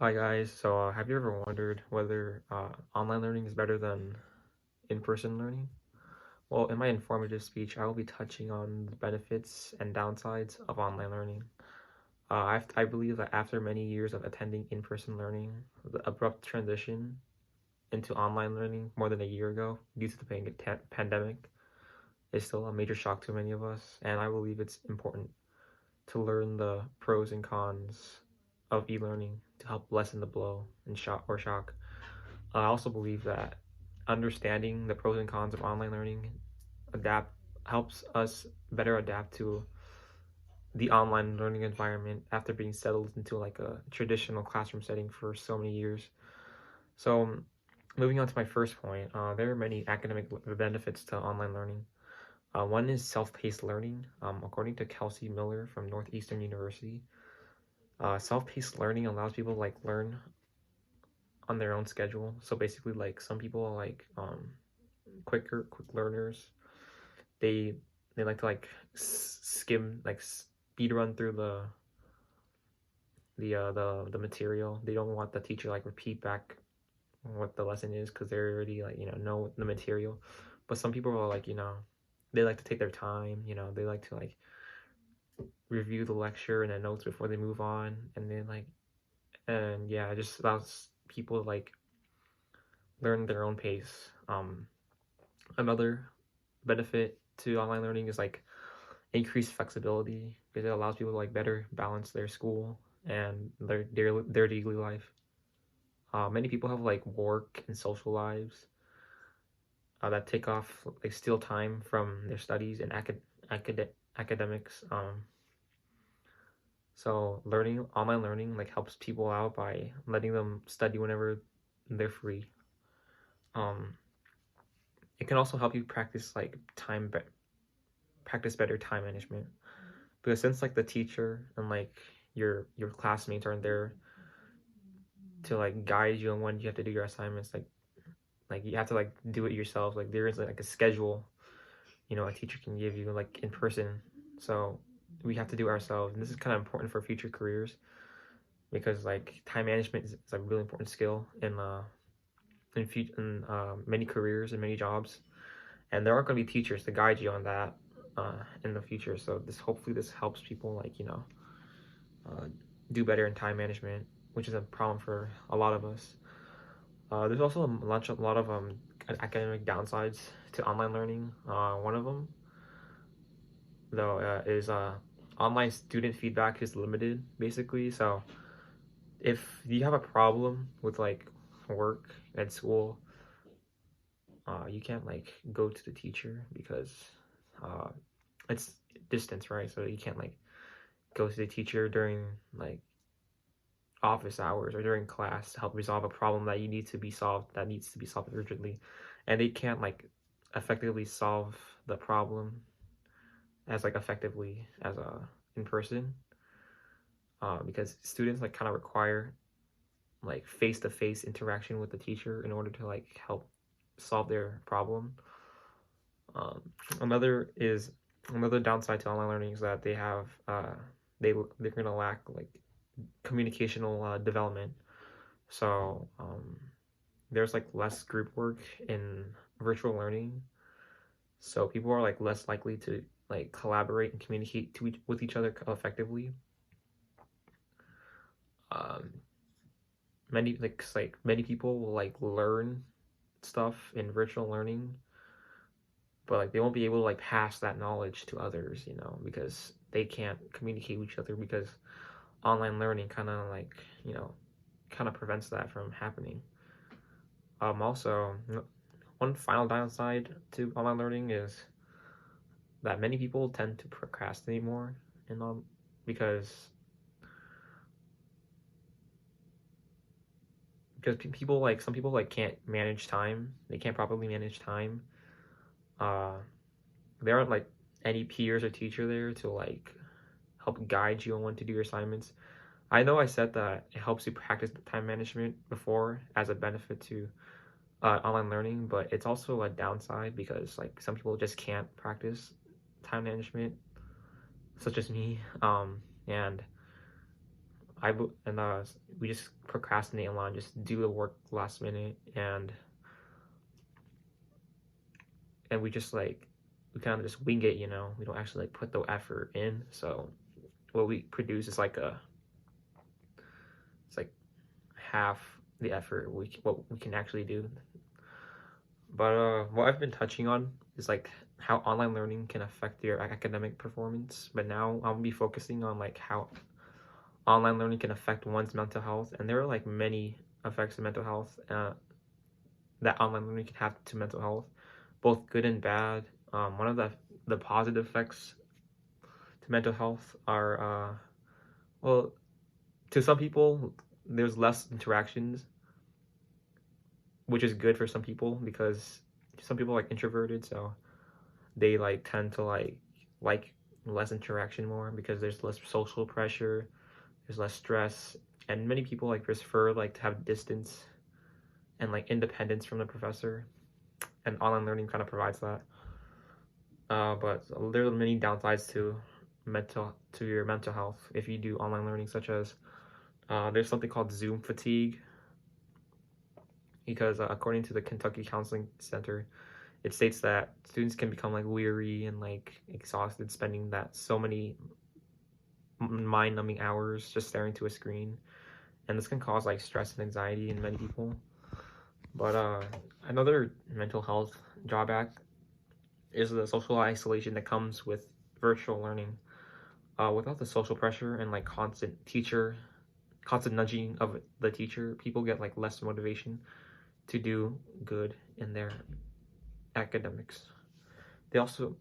Hi guys, have you ever wondered whether online learning is better than in-person learning? Well, in my informative speech, I will be touching on the benefits and downsides of online learning. I believe that after many years of attending in-person learning, the abrupt transition into online learning more than a year ago due to the pandemic is still a major shock to many of us, and I believe it's important to learn the pros and cons of e-learning to help lessen the blow and shock. I also believe that understanding the pros and cons of online learning adapt helps us better adapt to the online learning environment after being settled into like a traditional classroom setting for so many years. So, moving on to my first point, there are many academic benefits to online learning. One is self-paced learning. According to Kelsey Miller from Northeastern University, self-paced learning allows people to like learn on their own schedule. So basically, like some people are like quick learners. They they like to like skim like speed run through the material. They don't want the teacher like repeat back what the lesson is because they already like know the material. But some people are like they like to take their time. They like to like review the lecture and the notes before they move on, and then like and yeah, it just allows people to like learn their own pace. Another benefit to online learning is like increased flexibility because it allows people to like better balance their school and their daily life. Many people have like work and social lives that take off like steal time from their studies and academics. So learning online learning like helps people out by letting them study whenever they're free. Um, it can also help you practice better time management because since like the teacher and like your classmates aren't there to like guide you on when you have to do your assignments, like you have to like do it yourself. Like there is like a schedule a teacher can give you like in person, so we have to do it ourselves, and this is kind of important for future careers because like time management is a really important skill in many careers and many jobs, and there aren't going to be teachers to guide you on that in the future. So this helps people like uh, do better in time management, which is a problem for a lot of us. There's also a lot of academic downsides to online learning. One of them, though, is online student feedback is limited, basically. So if you have a problem with like work at school, you can't like go to the teacher because uh, it's distance, right? So you can't like go to the teacher during like office hours or during class to help resolve a problem that needs to be solved urgently, and they can't like effectively solve the problem as like effectively as in person because students like kind of require like face-to-face interaction with the teacher in order to like help solve their problem. um, another is Another downside to online learning is that they're gonna lack like communicational development. So there's like less group work in virtual learning, so people are like less likely to like collaborate and communicate with each other effectively. um many people will like learn stuff in virtual learning, but like they won't be able to like pass that knowledge to others, because they can't communicate with each other because online learning kind of prevents that from happening. Also, one final downside to online learning is that many people tend to procrastinate more and because people like some people like can't manage time. They can't properly manage time. Uh, there aren't like any peers or teacher there to like help guide you on when to do your assignments. I know I said that it helps you practice time management before as a benefit to online learning, but it's also a downside because like some people just can't practice time management, such as me. And we just procrastinate a lot and just do the work last minute, and we just like we kind of just wing it, you know. We don't actually like put the effort in. So what we produce is like it's like half the effort what we can actually do. But what I've been touching on is like how online learning can affect your academic performance. But now I'll be focusing on like how online learning can affect one's mental health, and there are like many effects of mental health that online learning can have to mental health, both good and bad. One of the positive effects to mental health are well, to some people there's less interactions, which is good for some people because some people are like introverted, so they like tend to like less interaction more because there's less social pressure, there's less stress, and many people like prefer like to have distance and like independence from the professor, and online learning kind of provides that. But there are many downsides to your mental health if you do online learning, such as there's something called Zoom fatigue, because according to the Kentucky Counseling Center, it states that students can become like weary and like exhausted spending that so many mind-numbing hours just staring to a screen, and this can cause like stress and anxiety in many people. But another mental health drawback is the social isolation that comes with virtual learning. Without the social pressure and like constant nudging of the teacher, people get like less motivation to do good in their academics. They also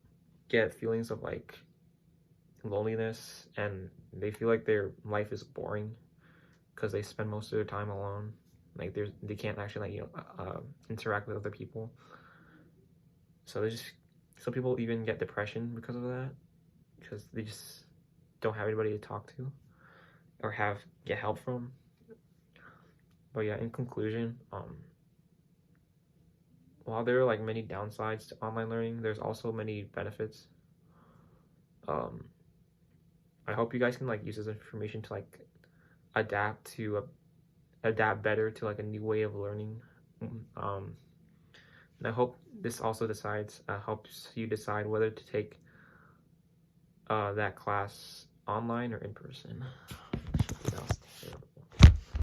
get feelings of like loneliness, and they feel like their life is boring because they spend most of their time alone. Like they can't actually like interact with other people. So some people even get depression because of that, because they just don't have anybody to talk to or get help from. But yeah, in conclusion, while there are like many downsides to online learning, there's also many benefits. I hope you guys can like use this information to like adapt better to like a new way of learning. And I hope this also helps you decide whether to take that class online or in person.